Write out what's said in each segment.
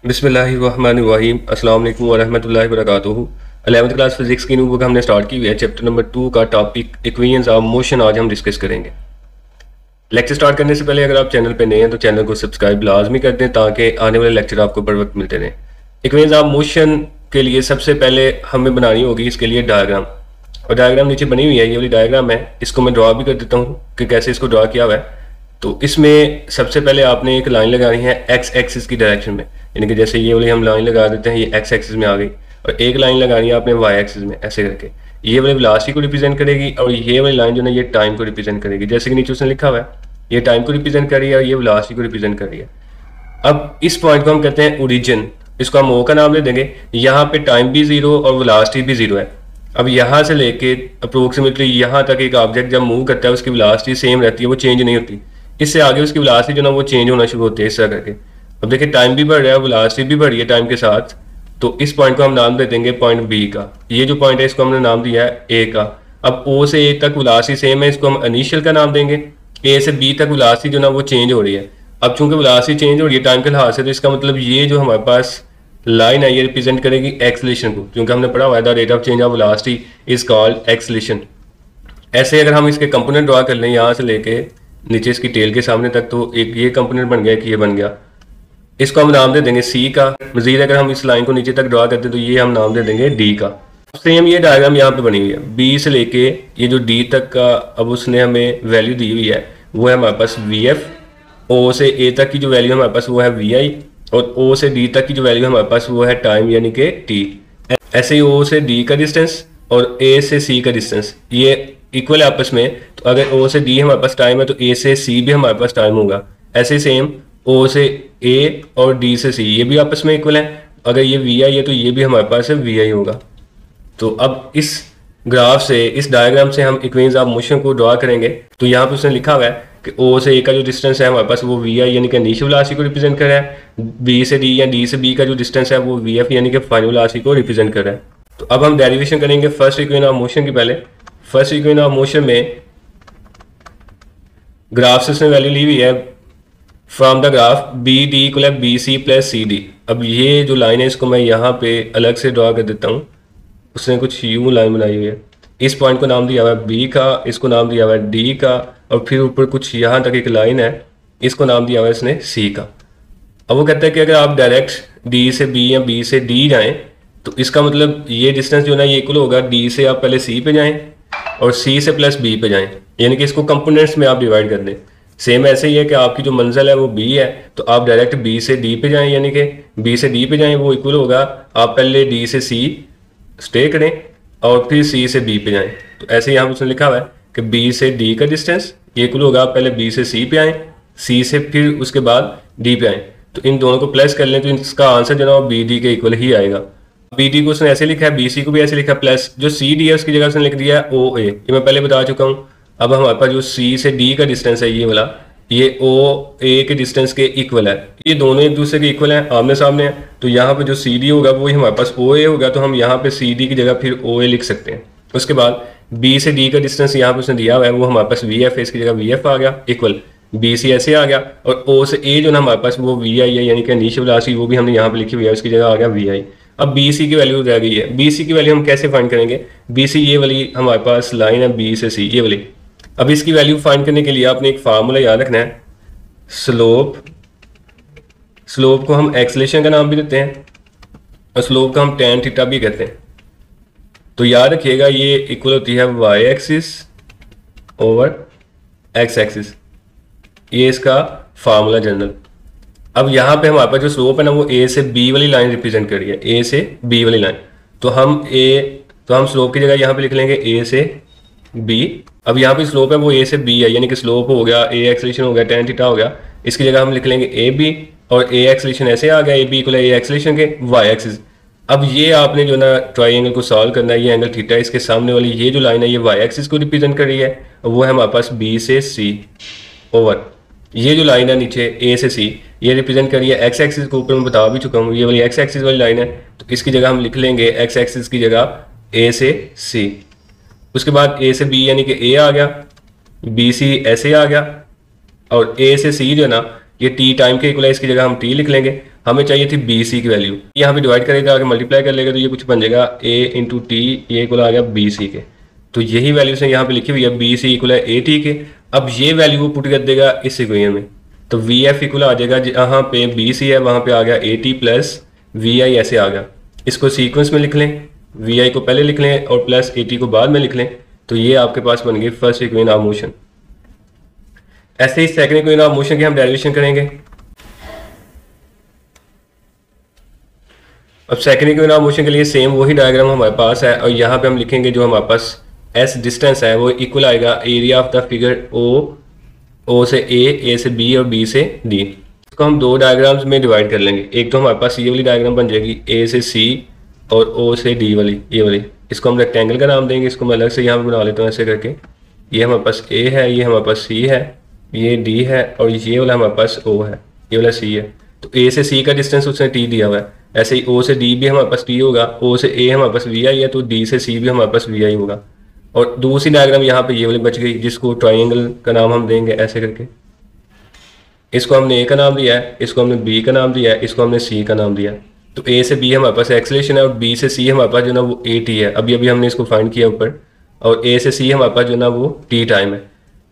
बिस्मिल्लाहिर्रहमानिर्रहीम अस्सलाम वालेकुम वरहमतुल्लाहि वबरकातुहू। 11th क्लास फिजिक्स की न्यू बुक हमने स्टार्ट की हुई है। चैप्टर नंबर 2 का टॉपिक इक्वेशंस ऑफ मोशन आज हम डिस्कस करेंगे। लेक्चर स्टार्ट करने से पहले अगर आप चैनल पे नए हैं तो चैनल को सब्सक्राइब लाजमी कर दें ताकि आने वाले लेक्चर आपको बर वक्त मिलते रहें। इक्वेशंस ऑफ मोशन के लिए सबसे पहले हमें बनानी होगी इसके लिए डायग्राम, और डायग्राम नीचे बनी हुई है, ये वाली डायग्राम है। इसको मैं ड्रॉ भी कर देता हूँ कि कैसे इसको ड्रॉ किया हुआ है। तो इसमें सबसे पहले आपने एक लाइन लगानी है एक्स एक्सिस की डायरेक्शन में, यानी कि जैसे ये वाली हम लाइन लगा देते हैं, ये एक्स एक्सिस में आ गई, और एक लाइन लगानी है आपने वाई एक्सिस में, ऐसे करके ये वाली वेलोसिटी को रिप्रेजेंट करेगी और ये वाली लाइन जो है ये टाइम को रिप्रेजेंट करेगी। जैसे कि नीचे उसने लिखा हुआ है, ये टाइम को रिप्रेजेंट कर रही है और ये वेलोसिटी को रिप्रेजेंट कर रही है। अब इस पॉइंट को हम कहते हैं ओरिजिन, इसको हम ओ का नाम दे देंगे। यहाँ पे टाइम भी जीरो और वेलोसिटी भी जीरो है। अब यहाँ से लेके अप्रोक्सीमेटली यहाँ तक एक ऑब्जेक्ट जब मूव करता है उसकी वेलोसिटी सेम रहती है, वो चेंज नहीं होती। इससे आगे उसकी वेलोसिटी जो ना वो चेंज होना शुरू होती है इस तरह करके। अब देखिए टाइम भी बढ़ रहा है, वेलोसिटी भी बढ़ रही है टाइम के साथ, तो इस पॉइंट को हम नाम दे देंगे पॉइंट बी का। ये जो पॉइंट है इसको हमने नाम दिया है ए का। अब ओ से ए तक वेलोसिटी सेम है, इसको हम इनिशियल का नाम देंगे। ए से बी तक वेलोसिटी जो ना वो चेंज हो रही है। अब चूंकि वेलोसिटी चेंज हो रही है टाइम के लिहाज से, तो इसका मतलब ये जो हमारे पास लाइन है ये रिप्रेजेंट करेगी एक्सेलरेशन को, क्योंकि हमने पढ़ा हुआ है the rate of change of velocity is called acceleration. ऐसे अगर हम इसके कंपोनेंट ड्रॉ कर लें यहाँ से लेके नीचे इसकी टेल के सामने तक, तो एक ये कंपोनेंट बन गया, कि ये बन गया। इसको हम नाम दे देंगे सी का। मजीद अगर हम इस लाइन को नीचे तक ड्रॉ करते तो ये हम नाम दे देंगे डी का। सेम ये डायग्राम यहाँ पे बनी हुई है, बी से लेके ये जो डी तक का अब उसने हमें वैल्यू दी हुई है वो है हमारे पास वी एफ। ओ से ए तक की जो वैल्यू हमारे पास वो है वी आई, और ओ से डी तक की जो वैल्यू हमारे पास वो है टाइम यानी कि टी। ऐसे ही ओ से डी का डिस्टेंस और ए से सी का डिस्टेंस ये इक्वल है आपस में। तो अगर ओ से डी हमारे पास टाइम है तो ए से सी भी हमारे पास टाइम होगा। ऐसे सेम ओ से ए और डी से सी ये भी आपस में इक्वल है। अगर ये वी आई है तो ये भी हमारे पास वी आई होगा। तो अब इस ग्राफ से, इस डायग्राम से हम इक्वेशंस ऑफ मोशन को ड्रॉ करेंगे। तो यहाँ पे उसने लिखा हुआ है कि ओ से ए का जो डिस्टेंस है हमारे पास वो वी आई यानी कि इनिशियल वेलोसिटी को रिप्रेजेंट कर रहा है। बी से डी या डी से बी का जो डिस्टेंस है वो वी एफ यानी कि फाइनल वेलोसिटी को रिप्रेजेंट कर रहा है। तो अब हम डेरिवेशन करेंगे फर्स्ट इक्वेशन ऑफ मोशन की। पहले फर्स्ट इक्वेशन ऑफ मोशन में ग्राफ से उसने वैल्यू ली हुई है from the graph B D equal है B C plus C D. अब ये जो लाइन है इसको मैं यहाँ पे अलग से ड्रॉ कर देता हूँ। उसने कुछ यूं लाइन बनाई हुई है, इस पॉइंट को नाम दिया हुआ है बी का, इसको नाम दिया हुआ है डी का, और फिर ऊपर कुछ यहाँ तक एक लाइन है, इसको नाम दिया हुआ है इसने सी का। अब वो कहता है कि अगर आप डायरेक्ट डी से बी या बी से डी जाएं तो इसका मतलब ये डिस्टेंस जो ना ये इक्वल होगा डी से आप पहले सी पे जाएं और सी से प्लस बी पे जाएं, यानी कि इसको कंपोनेंट्स में आप डिवाइड कर दें। सेम ऐसे ही है कि आपकी जो मंजिल है वो बी है तो आप डायरेक्ट बी से डी पे जाएं, यानी कि बी से डी पे जाएं, वो इक्वल होगा आप पहले डी से सी स्टे करें और फिर सी से बी पे जाएं। तो ऐसे यहाँ पर उसने लिखा हुआ है कि बी से डी का डिस्टेंस ये इक्वल होगा आप पहले बी से सी पे आएँ, सी से फिर उसके बाद डी पे आएँ। तो इन दोनों को प्लस कर लें तो इसका आंसर जो है वो बी डी के इक्वल ही आएगा। बी डी को उसने ऐसे लिखा है, बी सी को भी ऐसे लिखा है, प्लस जो सी डी है उसकी जगह उसने लिख दिया है ओ ए, ये मैं पहले बता चुका हूँ। अब हमारे पास जो सी से डी का डिस्टेंस है ये वाला, ये ओ ए के डिस्टेंस के इक्वल है। ये दोनों एक दूसरे के इक्वल हैं, आमने सामने हैं। तो यहाँ पे जो सी डी होगा वही हमारे पास ओ ए होगा, तो हम यहाँ पे सी डी की जगह फिर ओ ए लिख सकते हैं। उसके बाद बी से डी का डिस्टेंस यहाँ पे उसने दिया हुआ है वो हमारे पास वी एफ है, इसकी जगह वी एफ आ गया इक्वल बी सी ऐसे आ गया, और ओ से ए जो ना हमारे पास वो वी आई है यानी कि इनिशियल वेलोसिटी वो भी हमने यहाँ पे लिखी हुई है, उसकी जगह आ गया वी आई। अब बी सी की वैल्यू रह गई है, बी सी की वैल्यू हम कैसे फाइंड करेंगे? बी सी ये वाली हमारे पास लाइन है बी से सी ये वाली। अब इसकी वैल्यू फाइंड करने के लिए आपने एक फार्मूला याद रखना है, स्लोप को हम एक्सेलरेशन का नाम भी देते हैं और स्लोप का हम टैन थीटा भी कहते हैं। तो याद रखिएगा ये इक्वल होती है Y axis over X axis, ये इसका फार्मूला जनरल। अब यहाँ पे हमारे पास जो स्लोप है ना वो ए से बी वाली लाइन रिप्रेजेंट कर रही है, ए से बी वाली लाइन। तो हम स्लोप की जगह यहाँ पे लिख लेंगे ए से बी। अब यहाँ पे स्लोप है वो ए से बी है, यानी कि स्लोप हो गया ए एक्सेलरेशन हो गया टैन थीटा हो गया, इसकी जगह हम लिख लेंगे ए बी, और ए एक्सेलरेशन ऐसे आ गया A B equal A acceleration के वाई एक्सिस। अब ये आपने जो ना ट्राइंगल को सॉल्व करना है, ये एंगल थीटा, इसके सामने वाली ये जो लाइन है ये वाई एक्सिस को रिप्रेजेंट कर रही है, वो है हमारे पास बी से सी ओवर ये जो लाइन है नीचे ए से सी ये रिप्रेजेंट कर रही है एक्स एक्सिस को। ऊपर मैं बता भी चुका हूँ ये वाली एक्स एक्सिस वाली लाइन है, तो इसकी जगह हम लिख लेंगे एक्स एक्सिस की जगह ए से सी। उसके बाद ए से बी यानी कि ए आ गया, बी सी ऐसे आ गया, और ए से सी जो है ना ये टी टाइम के इक्वल है, इसकी जगह हम टी लिख लेंगे। हमें चाहिए थी बी सी की वैल्यू। यहाँ पे डिवाइड करेगा, आगे मल्टीप्लाई कर लेगा तो ये कुछ बन जाएगा ए इंटू टी, ये इक्वल आ गया बी सी के। तो यही वैल्यू से यहाँ पे लिखी हुई है बी सी इक्वल है ए टी के। अब ये वैल्यू को पुट कर देगा इस इक्वेशन में, तो वी एफ इक्वल आ जाएगा जहाँ पे बी सी है वहाँ पे आ गया ए टी प्लस वी आई, ऐसे आ गया। इसको सीक्वेंस में लिख लें, वी आई को पहले लिख लें और प्लस ए टी को बाद में लिख लें, तो ये आपके पास बन गई फर्स्ट इक्वेशन ऑफ मोशन। ऐसे ही सेकंड इक्वेशन ऑफ मोशन की हम डेरिवेशन करेंगे। अब सेकंड इक्वेशन ऑफ मोशन के लिए सेम वही डायग्राम हमारे पास है और यहाँ पे हम लिखेंगे जो हमारे पास एस डिस्टेंस है वो इक्वल आएगा area of the figure O से ए से बी और बी से डी। इसको हम दो डायग्राम्स में डिवाइड कर लेंगे। एक तो हमारे पास ये वाली डायग्राम बन जाएगी ए से सी और ओ से डी वाली, ये वाली। इसको हम रेक्टेंगल का नाम देंगे। इसको मैं अलग से यहाँ पे बना लेता हूँ ऐसे करके। ये हमारे पास ए है, ये हमारे पास सी है, ये डी है और ये वाला हमारे पास ओ है, ये वाला सी है। तो ए से सी का डिस्टेंस उसने टी दिया हुआ है, ऐसे ही ओ से डी भी हमारे पास टी होगा, ओ से ए हमारे पास वी आई है तो डी से सी भी हमारे पास वी आई होगा। और दूसरी डायग्राम यहाँ पे ये वाली बच गई जिसको ट्राइंगल का नाम हम देंगे ऐसे करके। इसको हमने ए का नाम दिया है, इसको हमने बी का नाम दिया है, इसको हमने सी का नाम दिया है। तो ए से बी हमारे पास एक्सेलरेशन है और बी से सी हमारे पास जो ना वो ए टी है, अभी अभी हमने इसको फाइंड किया ऊपर। और ए से सी हमारे पास जो ना वो टी टाइम है।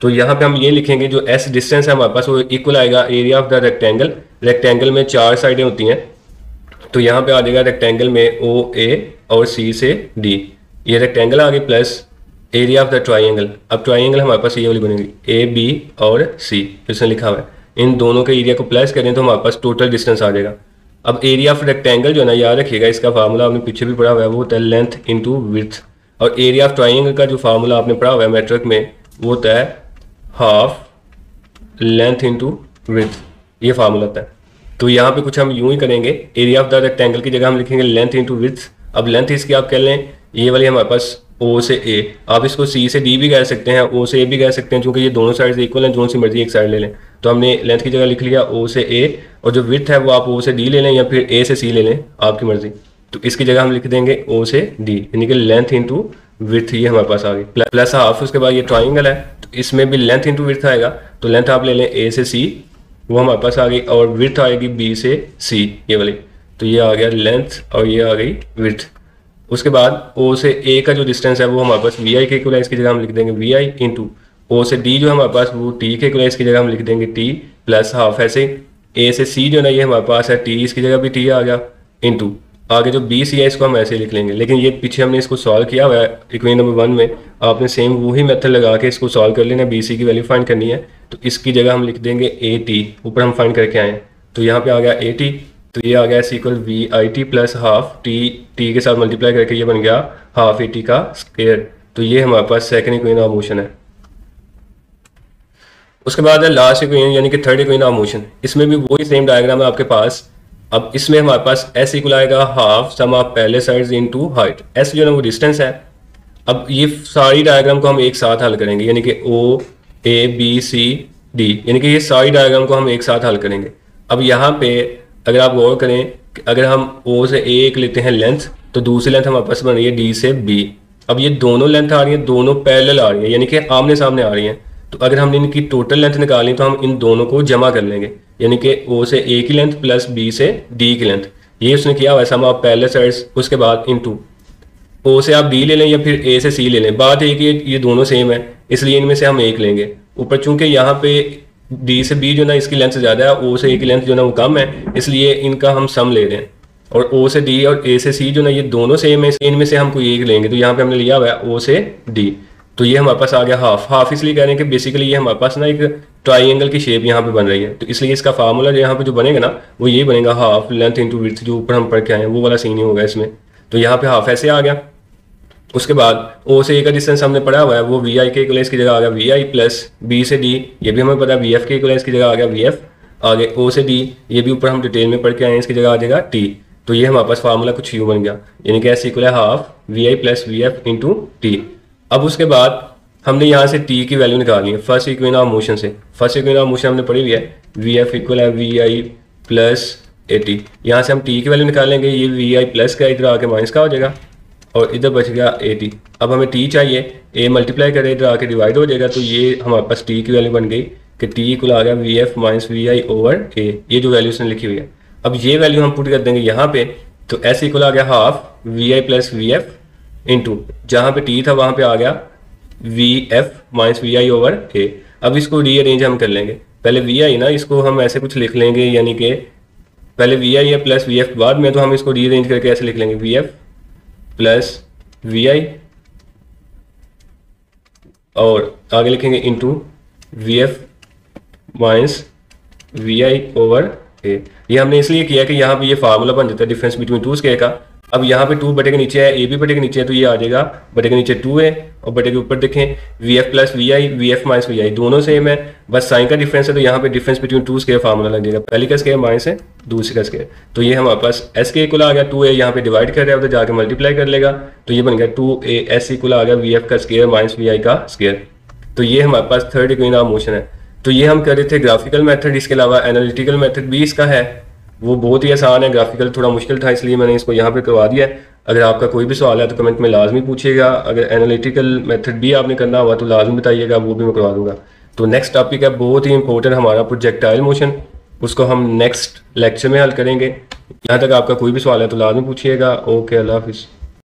तो यहाँ पे हम ये लिखेंगे जो एस डिस्टेंस है हमारे पास वो इक्वल आएगा area of the rectangle. Rectangle में 4 साइडें होती हैं, तो यहाँ पे आ जाएगा रेक्टेंगल में ओ ए और सी से डी, ये रेक्टेंगल आ गई plus area of the triangle. अब ट्राइंगल हमारे पास ये वाली बनेगी ए बी और सी, इसमें लिखा हुआ है। इन दोनों के एरिया को प्लस करें तो हमारे पास टोटल डिस्टेंस आ जाएगा। अब एरिया ऑफ रेक्टेंगल जो है ना, याद रखिएगा इसका फार्मूला आपने पीछे भी पढ़ा हुआ है, वो होता है लेंथ इंटू विड्थ। और एरिया ऑफ ट्राइंगल का जो फार्मूला आपने पढ़ा हुआ है मैट्रिक में, वो होता है हाफ लेंथ इंटू विड्थ, ये फार्मूला होता है। तो यहाँ पे कुछ हम यूं ही करेंगे, एरिया ऑफ द रेक्टेंगल की जगह हम लिखेंगे लेंथ इंटू विड्थ। अब लेंथ इसकी आप कह लें ये वाली हमारे पास ओ से ए, आप इसको सी से डी भी कह सकते हैं, ओ से ए भी कह सकते हैं, क्योंकि ये दोनों साइड इक्वल हैं, जो सी मर्जी एक साइड ले लें। तो हमने लेंथ की जगह लिख लिया ओ से ए, और जो विड्थ है वो आप ओ से डी ले लें या फिर ए से सी ले लें, आपकी मर्जी। तो इसकी जगह हम लिख देंगे ओ से डी, यानी कि लेंथ इंटू विड्थ, ये हमारे पास आ गई प्लस हाफ। उसके बाद ये ट्राइंगल है तो इसमें भी लेंथ इंटू विड्थ आएगा, तो लेंथ आप ले लें ए से सी, वो हमारे पास आ गई, और विड्थ आएगी बी से सी, ये वाली। तो ये आ गया लेंथ और ये आ गई विड्थ। उसके बाद ओ से ए का जो डिस्टेंस है वो हमारे पास वी आई के इक्वल है, इसकी जगह हम लिख देंगे वी आई इंटू ओ से डी जो हमारे पास वो टी के इक्वल है, इसकी जगह हम लिख देंगे टी प्लस हाफ। ऐसे ए से सी जो ना ये हमारे पास है टी, इसकी जगह भी टी आ गया, इंटू आगे जो बी सी है इसको हम ऐसे लिख लेंगे। लेकिन ये पीछे हमने इसको सॉल्व किया हुआ है इक्वेशन नंबर 1 में, आपने सेम वही मेथड लगा के इसको सॉल्व कर लेना। बी सी की वैल्यू फाइंड करनी है तो इसकी जगह हम लिख देंगे ए टी, ऊपर हम फाइंड करके आए हैं तो यहाँ पे आ गया ए टी, तो ये आ गया equal V I T plus half T, T के साथ मल्टीप्लाई करके ये बन गया हाफ ए टी का स्क्वायर। तो ये हमारे पास सेकंड इक्वेशन ऑफ मोशन है। उसके बाद है लास्ट इक्वेशन यानी कि थर्ड इक्वेशन ऑफ मोशन। इसमें भी वही सेम डायग्राम है आपके पास। अब इसमें हमारे पास एस इक्वल आएगा हाफ सम ऑफ पहले साइड्स इनटू हाइट। एस जो है वो डिस्टेंस है। अब ये सारी डायग्राम को हम एक साथ हल करेंगे, यानी कि ओ ए बी सी डी, यानी कि ये सारी डायग्राम को हम एक साथ हल करेंगे। अब यहाँ पे अगर आप गौर करें, अगर हम ओ से ए एक लेते हैं लेंथ, तो दूसरी लेंथ हमारे पास बन रही है डी से बी। अब ये दोनों लेंथ आ रही है, दोनों पैरेलल आ रही है, यानी कि आमने सामने आ रही हैं। तो अगर हमने इनकी टोटल लेंथ निकालनी तो हम इन दोनों को जमा कर लेंगे, यानी कि ओ से ए की लेंथ प्लस बी से डी की लेंथ। ये उसने किया वैसा हम आप पैरेलल साइड्स। उसके बाद इनटू ओ से आप डी ले लें या फिर ए से सी ले लें, बात है कि ये दोनों सेम है इसलिए इनमें से हम एक लेंगे। ऊपर चूंकि यहाँ पे डी से बी जो ना इसकी लेंथ ज़्यादा है, ओ से ए की लेंथ जो ना वो कम है, इसलिए इनका हम सम ले रहे हैं। और ओ से डी और ए से सी जो ना ये दोनों सेम है, इनमें से हम कोई एक लेंगे। तो यहाँ पे हमने लिया हुआ है ओ से डी, तो ये हमारे पास आ गया हाफ। हाफ इसलिए कह रहे हैं कि बेसिकली ये हमारे पास ना एक ट्राइंगल की शेप यहाँ पे बन रही है, तो इसलिए इसका फार्मूला जो यहाँ पे जो बनेगा ना वो ये बनेगा हाफ लेंथ इंटू विड्थ, जो ऊपर हम पढ़ के आए हैं वो वाला सीन ही होगा इसमें। तो यहाँ पे हाफ ऐसे आ गया। उसके बाद ओ से ए का डिस्टेंस हमने पढ़ा हुआ है, वो वी आई के इक्वल इसकी जगह आ गया वी आई प्लस बी से डी, ये भी हमें पता है वी एफ के इक्वल इसकी जगह आ गया वी एफ। आगे ओ से डी ये भी ऊपर हम डिटेल में पढ़ के आए हैं, इसकी जगह आ जाएगा टी। तो ये हमारे पास फार्मूला कुछ यूँ बन गया, यानी कि एस इक्वल है half V I plus V F into T. अब उसके बाद हमने यहाँ से टी की वैल्यू निकालनी है फर्स्ट इक्वेशन ऑफ मोशन से। फर्स्ट इक्वेशन ऑफ मोशन हमने पढ़ी हुई है, वी एफ इक्वल है V I plus A T. यहाँ से हम टी की वैल्यू निकालेंगे, ये वी आई प्लस का इधर आके माइनस का हो जाएगा और इधर बच गया ए टी। अब हमें टी चाहिए, ए मल्टीप्लाई करें इधर आके डिवाइड हो जाएगा, तो ये हमारे पास टी की वैल्यू बन गई कि टी इक्वल आ गया V F minus V I over A, ये जो वैल्यू उसने लिखी हुई है। अब ये वैल्यू हम पुट कर देंगे यहाँ पे, तो एस इक्वल आ गया half V I plus V F into जहाँ पे टी था वहाँ पे आ गया V F minus V I over A. अब इसको रीअरेंज हम कर लेंगे, पहले वी आई ना इसको हम ऐसे कुछ लिख लेंगे, यानी कि पहले वी आई है प्लस वी एफ बाद में, तो हम इसको रीअरेंज करके ऐसे लिख लेंगे V F plus V I और आगे लिखेंगे into V F minus V I over A. ये हमने इसलिए किया कि यहाँ पे ये फार्मूला बन जाता है डिफरेंस बिटवीन टू स्केयर का। अब यहाँ पे 2 बटे के नीचे है, ए भी बटे के नीचे है, तो ये आ जाएगा बटे के नीचे 2 है और बटे के ऊपर देखें V F plus V I, V F minus V I दोनों सेम है, बस साइन का डिफरेंस है, तो यहाँ पे difference between two square formula लग जाएगा, पहली का स्केयर माइनस है दूसरी का स्केयर। तो ये हमारे पास एस के इक्वल आ गया 2a, यहाँ पे डिवाइड कर रहा है उधर जाके मल्टीप्लाई कर लेगा, तो ये बन गया 2a एस इक्वल आ गया वी एफ का स्केयर माइनस वी आई का स्केयर। तो ये हमारे पास थर्ड इक्वेशन ऑफ मोशन है। तो ये हम कर रहे थे ग्राफिकल मेथड, इसके अलावा एनालिटिकल मेथड भी इसका है, वो बहुत ही आसान है, ग्राफिकल थोड़ा मुश्किल था इसलिए मैंने इसको यहाँ पे करवा दिया है। अगर आपका कोई भी सवाल है तो कमेंट में लाजमी पूछिएगा, अगर एनालिटिकल मेथड भी आपने करना हुआ तो लाजमी बताइएगा, वो भी मैं करवा दूंगा। तो नेक्स्ट टॉपिक है बहुत ही इंपॉर्टेंट हमारा प्रोजेक्टाइल मोशन, उसको हम नेक्स्ट लेक्चर में हल करेंगे। यहाँ तक आपका कोई भी सवाल है तो लाजमी पूछिएगा। ओके, अल्लाह हाफिज़।